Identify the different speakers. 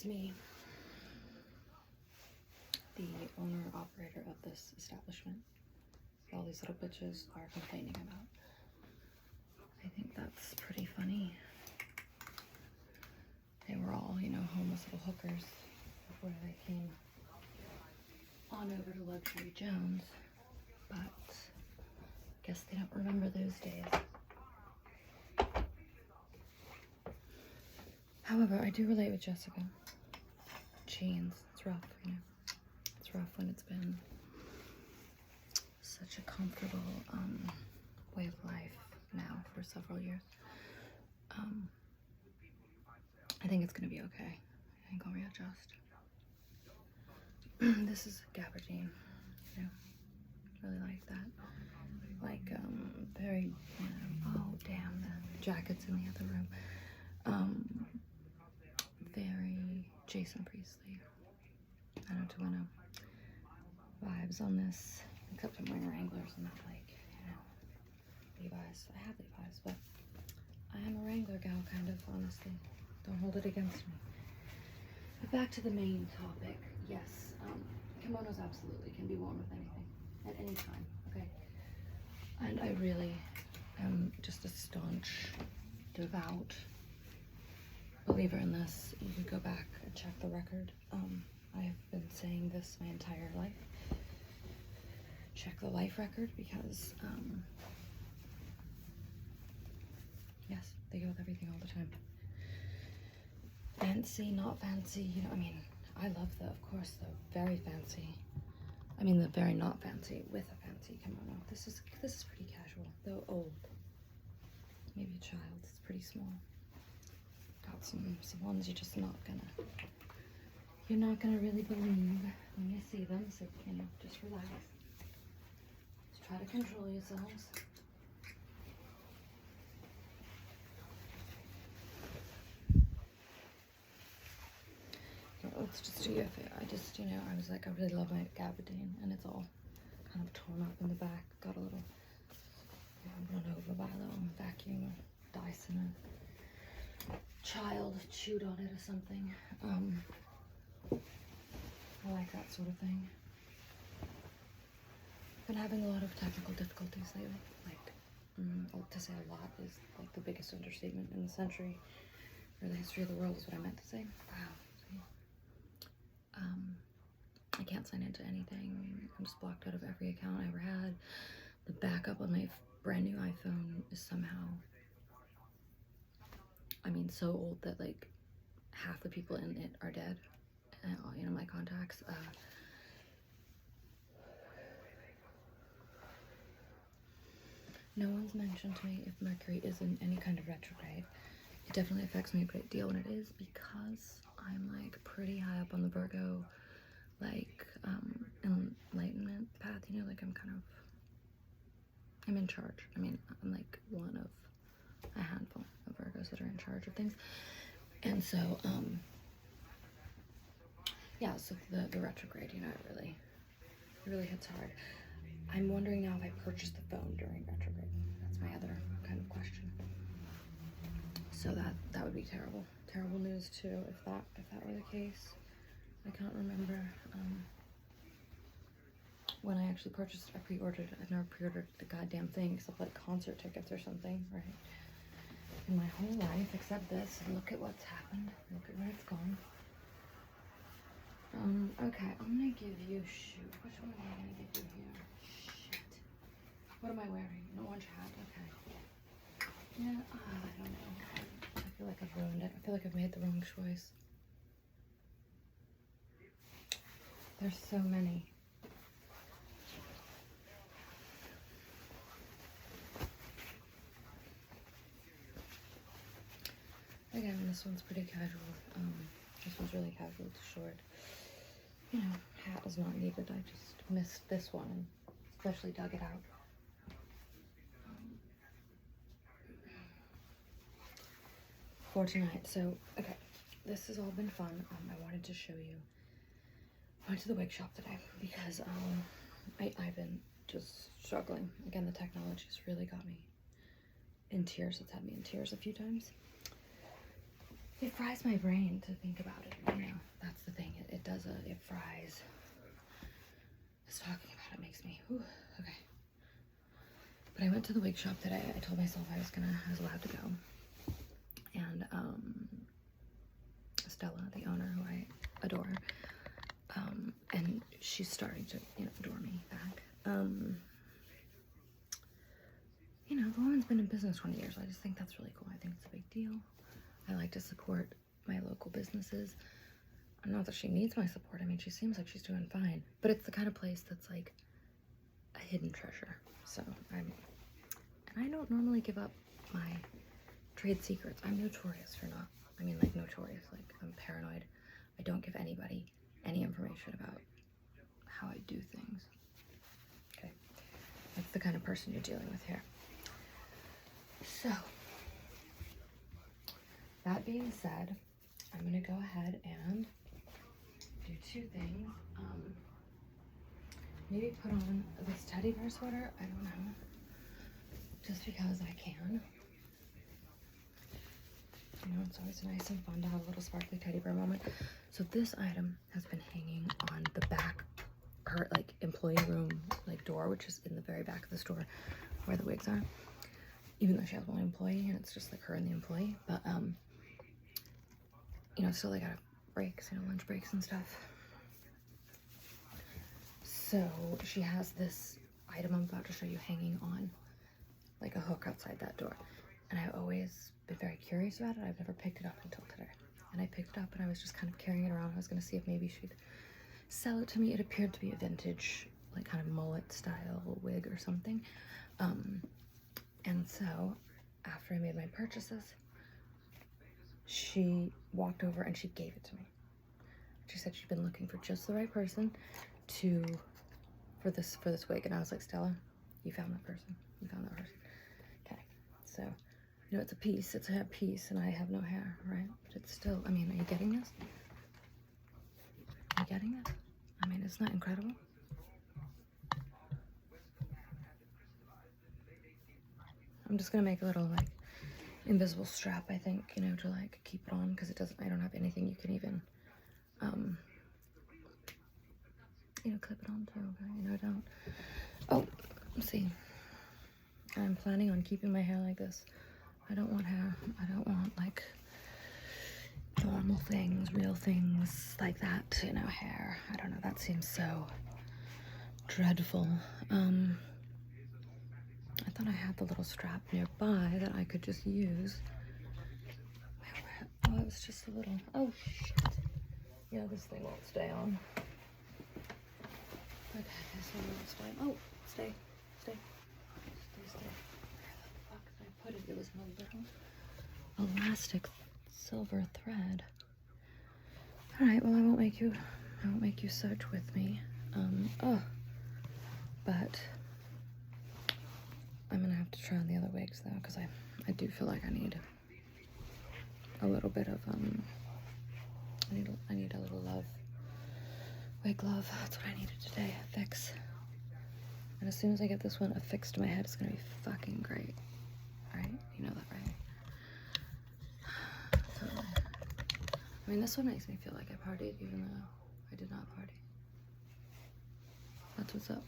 Speaker 1: to me, the owner operator of this establishment, all these little bitches are complaining about. I think that's pretty funny. They were all, you know, homeless little hookers before they came on over to Luxury Jones, but I guess they don't remember those days. However, I do relate with Jessica. Chains, it's rough, you know. It's rough when it's been such a comfortable way of life now for several years. I think it's gonna be okay. I think I'll readjust. This is gabardine, you know, really like that. Like, very, you know, oh damn, the jacket's in the other room. Very Jason Priestley. I don't know, vibes on this, except I'm wearing Wranglers and not like, you know, Levi's. I have Levi's, but I am a Wrangler gal, kind of, honestly. Don't hold it against me. But back to the main topic. Yes, kimonos absolutely can be worn with anything, at any time, okay? And I really am just a staunch, devout believer in this. You could go back and check the record. I have been saying this my entire life. Check the life record because, yes, they go with everything all the time. Fancy, not fancy, you know, I mean, I love of course, the very fancy. I mean, the very not fancy with a fancy kimono. This is pretty casual, though old. Maybe a child, it's pretty small. Got some ones you're just not gonna really believe when you see them, so, you know, just relax. Just try to control yourselves. Let's just do you a favor. I just, you know, I was like, I really love my gabardine, and it's all kind of torn up in the back. Got a little, you know, run over by a little vacuum or Dyson, or child chewed on it or something. I like that sort of thing. Been having a lot of technical difficulties lately. Like, to say a lot is like the biggest understatement in the century, or the history of the world is what I meant to say. Wow. I can't sign into anything. I'm just blocked out of every account I ever had. The backup on my brand new iPhone is somehow, I mean, so old that like half the people in it are dead. You know, my contacts. No one's mentioned to me if Mercury is in any kind of retrograde. It definitely affects me a great deal when it is, because I'm like pretty high up on the Virgo, like, enlightenment path, you know, like I'm in charge. I mean, I'm like one of a handful of Virgos that are in charge of things. And so, yeah, so the retrograde, you know, it really hits hard. I'm wondering now if I purchased the phone during retrograde. That's my other kind of question. So that would be terrible. Terrible news too, if that were the case. I can't remember when I actually purchased. I pre-ordered. I've never pre-ordered a goddamn thing except like concert tickets or something, right? In my whole life, except this. Look at what's happened. Look at where it's gone. Okay, I'm gonna give you, shoot, which one am I gonna give you here? Shit. What am I wearing? An orange hat, okay. Yeah, I don't know. I feel like I've ruined it. I feel like I've made the wrong choice. There's so many. Again, this one's pretty casual. This one's really casual to short. You know, hat is not needed. I just missed this one and especially dug it out. For tonight. So, okay, this has all been fun. I wanted to show you. I went to the wig shop today because I've been just struggling. Again, the technology's really got me in tears. It's had me in tears a few times. It fries my brain to think about it, you know. That's the thing. It does it fries. Just talking about it makes me, whew, okay. But I went to the wig shop today. I told myself I was allowed to go. And Stella, the owner, who I adore, and she's starting to, you know, adore me back. You know, the woman's been in business 20 years. I just think that's really cool. I think it's a big deal. I like to support my local businesses. Not that she needs my support. I mean, she seems like she's doing fine. But it's the kind of place that's like a hidden treasure. So and I don't normally give up my trade secrets. I'm notorious for not, I mean, like notorious, like I'm paranoid. I don't give anybody any information about how I do things. Okay, that's the kind of person you're dealing with here. So, that being said, I'm gonna go ahead and do two things. Maybe put on this teddy bear sweater, I don't know, just because I can. You know, it's always nice and fun to have a little sparkly teddy bear moment. So this item has been hanging on the back, her like employee room like door, which is in the very back of the store where the wigs are. Even though she has one employee and it's just like her and the employee, but you know, still they got breaks, you know, lunch breaks and stuff. So she has this item I'm about to show you hanging on like a hook outside that door. And I've always been very curious about it. I've never picked it up until today. And I picked it up and I was just kind of carrying it around. I was gonna see if maybe she'd sell it to me. It appeared to be a vintage, like kind of mullet style wig or something. And so after I made my purchases, she walked over and she gave it to me. She said she'd been looking for just the right person for this wig. And I was like, Stella, you found that person. You found that person. Okay. So, you know, it's a piece. It's a hair piece and I have no hair, right? But it's still, I mean, are you getting this? Are you getting it? I mean, isn't that incredible? I'm just gonna make a little like invisible strap, I think, you know, to like keep it on, because I don't have anything you can even you know, clip it on to, okay? You know, I don't. Oh, let's see. I'm planning on keeping my hair like this. I don't want hair. I don't want like normal things, real things like that, you know, hair. I don't know, that seems so dreadful. I thought I had the little strap nearby that I could just use. Oh, it was just a little, oh shit. Yeah, this thing won't stay on. Okay, this one won't stay. Oh, stay. Where the fuck did I put it? It was in a little elastic silver thread. All right, well, I won't make you search with me. But I'm gonna have to try on the other wigs though, because I do feel like I need a little bit of I need a little wig love. That's what I needed today. A fix. And as soon as I get this one affixed to my head, it's gonna be fucking great. Right? You know that, right? Totally. I mean, this one makes me feel like I partied, even though I did not party. That's what's up.